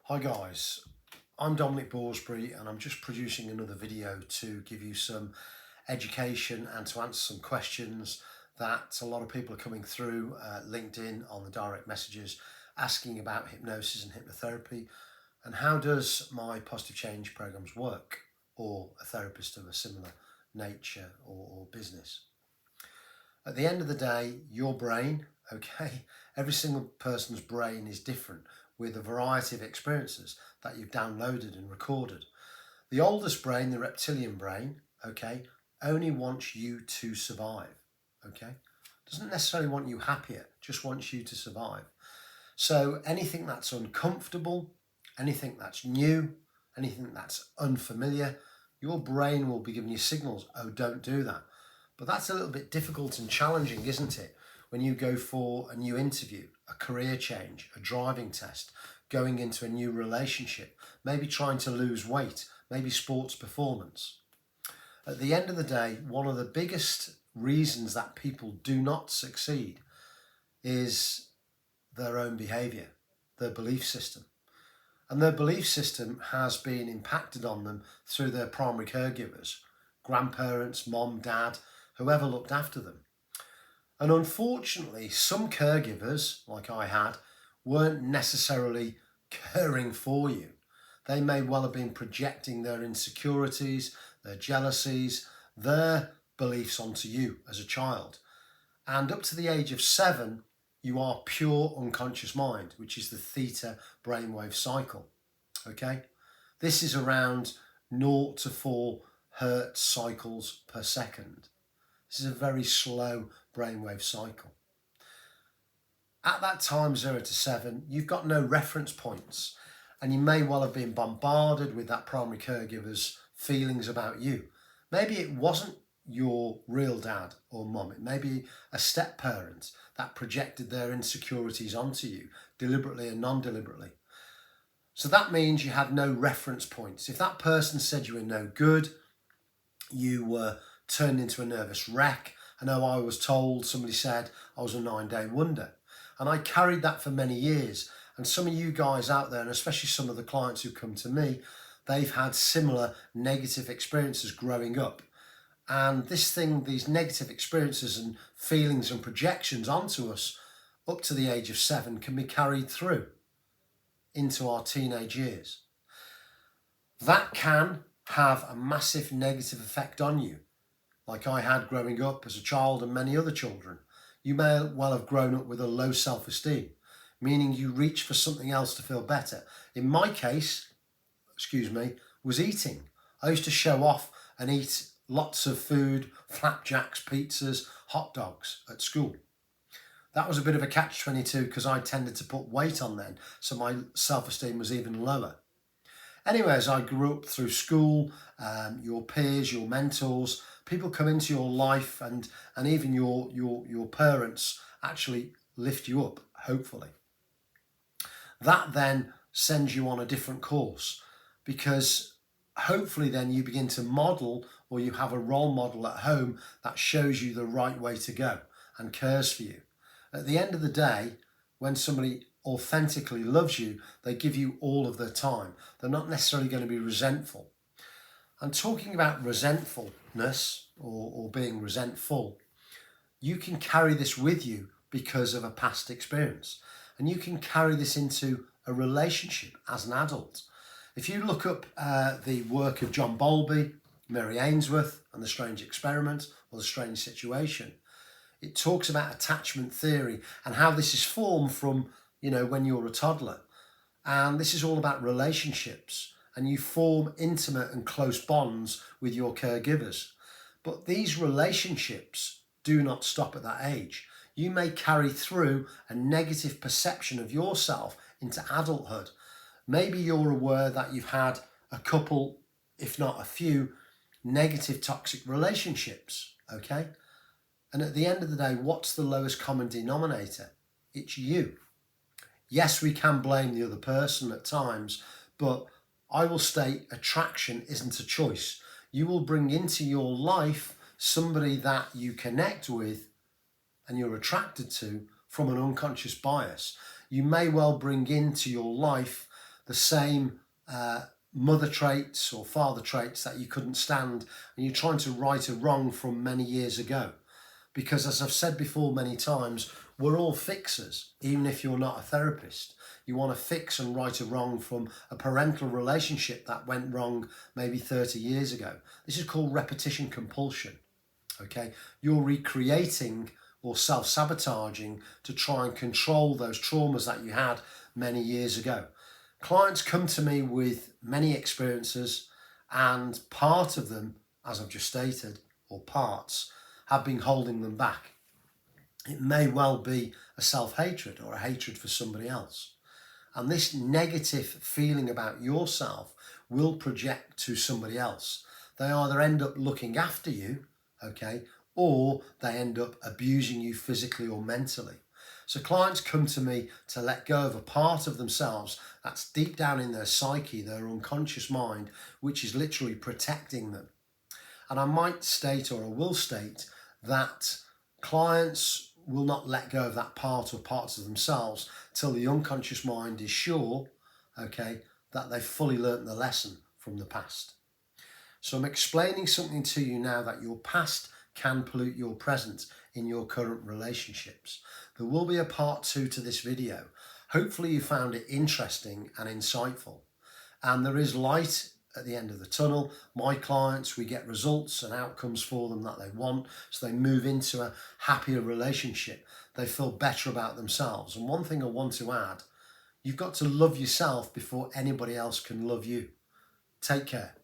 Hi guys, I'm Dominic Borsbury and I'm just producing another video to give you some education and to answer some questions that a lot of people are coming through LinkedIn on the direct messages asking about hypnosis and hypnotherapy and how does my positive change programs work, or a therapist of a similar nature or business. At the end of the day, your brain, okay, every single person's brain is different with a variety of experiences that you've downloaded and recorded. The oldest brain, the reptilian brain, okay, only wants you to survive, okay? Doesn't necessarily want you happier, just wants you to survive. So anything that's uncomfortable, anything that's new, anything that's unfamiliar, your brain will be giving you signals, oh, don't do that. But that's a little bit difficult and challenging, isn't it? When you go for a new interview, a career change, a driving test, going into a new relationship, maybe trying to lose weight, maybe sports performance. At the end of the day, one of the biggest reasons that people do not succeed is their own behaviour, their belief system. And their belief system has been impacted on them through their primary caregivers, grandparents, mom, dad, whoever looked after them. And unfortunately, some caregivers, like I had, weren't necessarily caring for you. They may well have been projecting their insecurities, their jealousies, their beliefs onto you as a child. And up to the age of 7, you are pure unconscious mind, which is the theta brainwave cycle. Okay? This is around 0 to 4 hertz cycles per second. This is a very slow brainwave cycle. At that time, 0 to 7, you've got no reference points, and you may well have been bombarded with that primary caregiver's feelings about you. Maybe it wasn't your real dad or mum. It may be a step parent that projected their insecurities onto you, deliberately and non-deliberately. So that means you had no reference points. If that person said you were no good, you were turned into a nervous wreck. I know I was told, somebody said I was a 9-day wonder. And I carried that for many years. And some of you guys out there, and especially some of the clients who come to me, they've had similar negative experiences growing up. And these negative experiences and feelings and projections onto us up to the age of 7 can be carried through into our teenage years. That can have a massive negative effect on you, like I had growing up as a child and many other children. You may well have grown up with a low self-esteem, meaning you reach for something else to feel better. In my case, was eating. I used to show off and eat lots of food, flapjacks, pizzas, hot dogs at school. That was a bit of a catch-22 because I tended to put weight on then, so my self-esteem was even lower. Anyway, as I grew up through school, your peers, your mentors, people come into your life, and even your parents actually lift you up, hopefully. That then sends you on a different course, because hopefully then you begin to model, or you have a role model at home that shows you the right way to go and cares for you. At the end of the day, when somebody authentically loves you, they give you all of their time. They're not necessarily going to be resentful. And talking about resentfulness or being resentful, you can carry this with you because of a past experience. And you can carry this into a relationship as an adult. If you look up the work of John Bowlby, Mary Ainsworth, and The Strange Experiment, or The Strange Situation, it talks about attachment theory and how this is formed from, when you're a toddler. And this is all about relationships, and you form intimate and close bonds with your caregivers. But these relationships do not stop at that age. You may carry through a negative perception of yourself into adulthood. Maybe you're aware that you've had a couple, if not a few, negative toxic relationships, okay? And at the end of the day, what's the lowest common denominator? It's you. Yes, we can blame the other person at times, but I will state attraction isn't a choice. You will bring into your life somebody that you connect with and you're attracted to from an unconscious bias. You may well bring into your life the same mother traits or father traits that you couldn't stand, and you're trying to right a wrong from many years ago. Because as I've said before many times, we're all fixers, even if you're not a therapist. You want to fix and right a wrong from a parental relationship that went wrong maybe 30 years ago. This is called repetition compulsion. Okay, you're recreating or self-sabotaging to try and control those traumas that you had many years ago. Clients come to me with many experiences, and part of them, as I've just stated, or parts, have been holding them back. It may well be a self-hatred or a hatred for somebody else. And this negative feeling about yourself will project to somebody else. They either end up looking after you, okay, or they end up abusing you physically or mentally. So clients come to me to let go of a part of themselves that's deep down in their psyche, their unconscious mind, which is literally protecting them. And I might state, or I will state, that clients will not let go of that part or parts of themselves till the unconscious mind is sure, okay, that they've fully learnt the lesson from the past. So I'm explaining something to you now that your past can pollute your present in your current relationships. There will be a part 2 to this video. Hopefully you found it interesting and insightful. And there is light at the end of the tunnel. My clients, we get results and outcomes for them that they want, so they move into a happier relationship. They feel better about themselves. And one thing I want to add, you've got to love yourself before anybody else can love you. Take care.